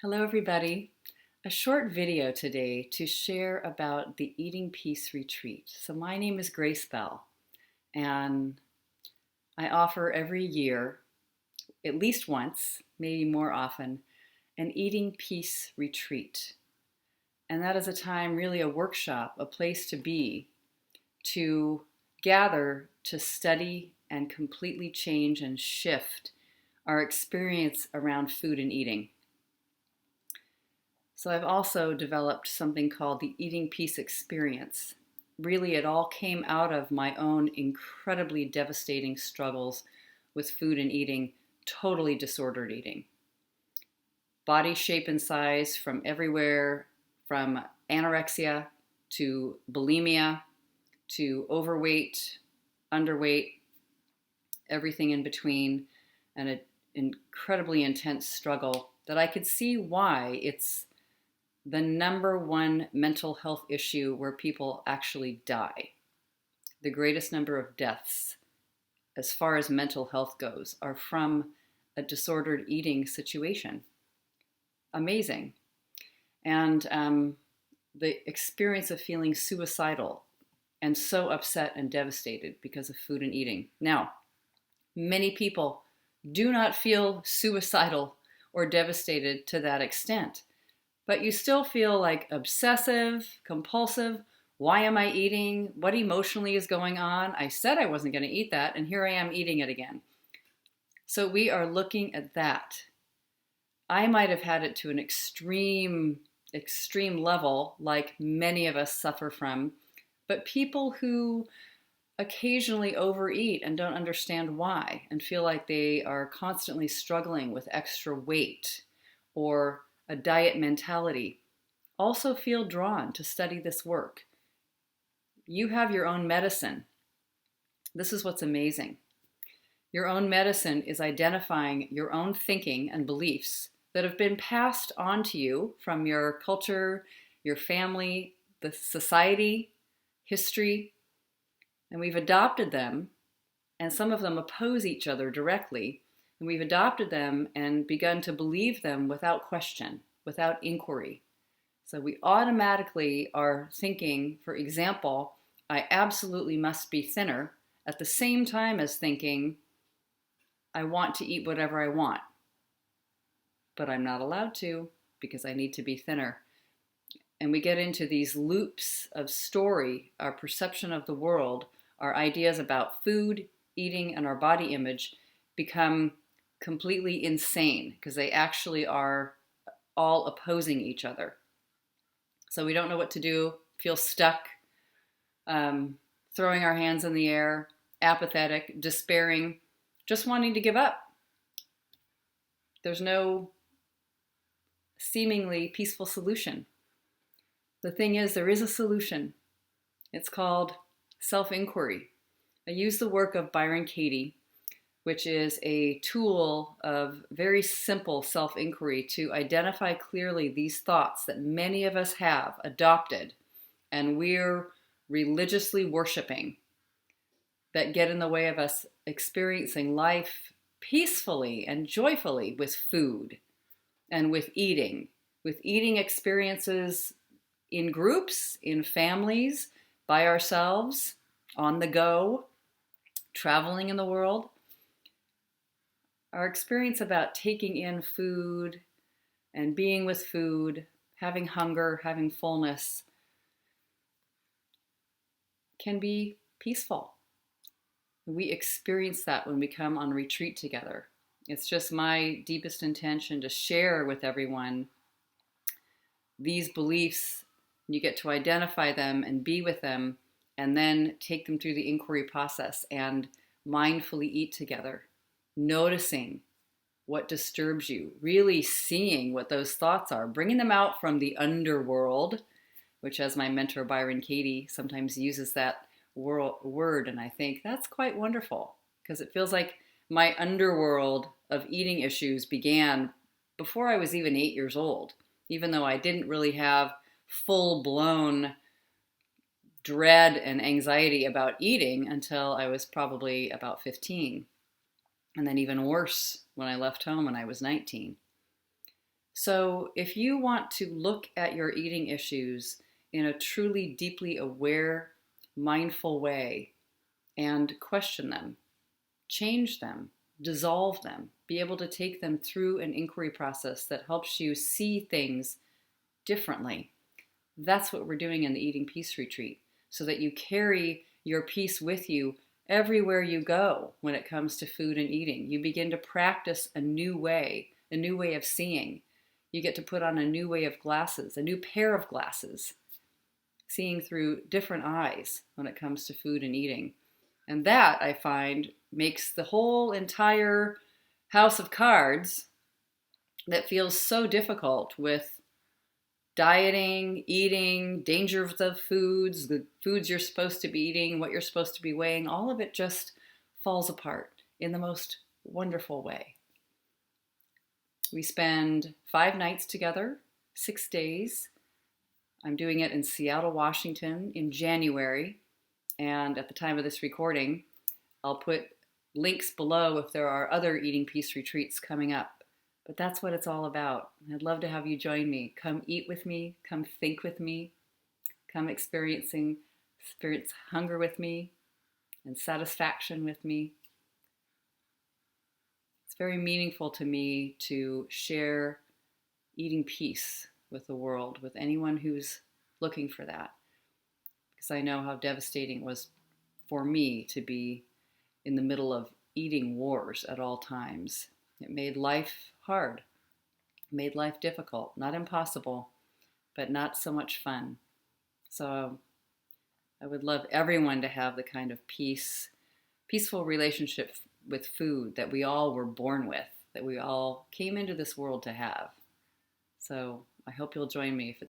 Hello everybody. A short video today to share about the Eating Peace Retreat. So my name is Grace Bell and I offer every year, at least once, maybe more often, an Eating Peace Retreat. And that is a time, really a workshop, a place to be, to gather, to study and completely change and shift our experience around food and eating. So I've also developed something called the Eating Peace Experience. Really, it all came out of my own incredibly devastating struggles with food and eating, totally disordered eating. Body shape and size from everywhere, from anorexia to bulimia to overweight, underweight, everything in between, and an incredibly intense struggle that I could see why it's the number one mental health issue where people actually die. The greatest number of deaths, as far as mental health goes, are from a disordered eating situation. Amazing. And the experience of feeling suicidal and so upset and devastated because of food and eating. Now, many people do not feel suicidal or devastated to that extent. But you still feel like obsessive, compulsive. Why am I eating? What emotionally is going on? I said I wasn't going to eat that, and here I am eating it again. So we are looking at that. I might have had it to an extreme level, like many of us suffer from, but people who occasionally overeat and don't understand why, and feel like they are constantly struggling with extra weight or a diet mentality, also feel drawn to study this work. You have your own medicine. This is what's amazing. Your own medicine is identifying your own thinking and beliefs that have been passed on to you from your culture, your family, the society, history, and we've adopted them, and some of them oppose each other directly. And we've adopted them and begun to believe them without question, without inquiry. So we automatically are thinking, for example, I absolutely must be thinner, at the same time as thinking, I want to eat whatever I want, but I'm not allowed to because I need to be thinner. And we get into these loops of story, our perception of the world, our ideas about food, eating, and our body image become completely insane because they actually are all opposing each other. So we don't know what to do, feel stuck, throwing our hands in the air, apathetic, despairing, just wanting to give up. There's no seemingly peaceful solution. The thing is, there is a solution. It's called self-inquiry. I use the work of Byron Katie, which is a tool of very simple self-inquiry to identify clearly these thoughts that many of us have adopted and we're religiously worshiping that get in the way of us experiencing life peacefully and joyfully with food and with eating experiences in groups, in families, by ourselves, on the go, traveling in the world. Our experience about taking in food and being with food, having hunger, having fullness, can be peaceful. We experience that when we come on retreat together. It's just my deepest intention to share with everyone these beliefs. You get to identify them and be with them, and then take them through the inquiry process and mindfully eat together. Noticing what disturbs you, really seeing what those thoughts are, bringing them out from the underworld, which, as my mentor Byron Katie sometimes uses that word, and I think that's quite wonderful because it feels like my underworld of eating issues began before I was even 8 years old, even though I didn't really have full-blown dread and anxiety about eating until I was probably about 15. And then even worse when I left home when I was 19. So if you want to look at your eating issues in a truly deeply aware, mindful way and question them, change them, dissolve them, be able to take them through an inquiry process that helps you see things differently. That's what we're doing in the Eating Peace Retreat, so that you carry your peace with you everywhere you go when it comes to food and eating. You begin to practice a new way of seeing. You get to put on a new way of glasses, a new pair of glasses, seeing through different eyes when it comes to food and eating. And that, I find, makes the whole entire house of cards that feels so difficult with dieting, eating, danger of the foods you're supposed to be eating, what you're supposed to be weighing, all of it just falls apart in the most wonderful way. We spend 5 nights together, 6 days. I'm doing it in Seattle, Washington in January. And at the time of this recording, I'll put links below if there are other Eating Peace retreats coming up. But that's what it's all about. I'd love to have you join me. Come eat with me. Come think with me. Come experience hunger with me and satisfaction with me. It's very meaningful to me to share eating peace with the world, with anyone who's looking for that. Because I know how devastating it was for me to be in the middle of eating wars at all times. It made life hard, made life difficult, not impossible, but not so much fun. So I would love everyone to have the kind of peaceful relationship with food that we all were born with, that we all came into this world to have. So I hope you'll join me if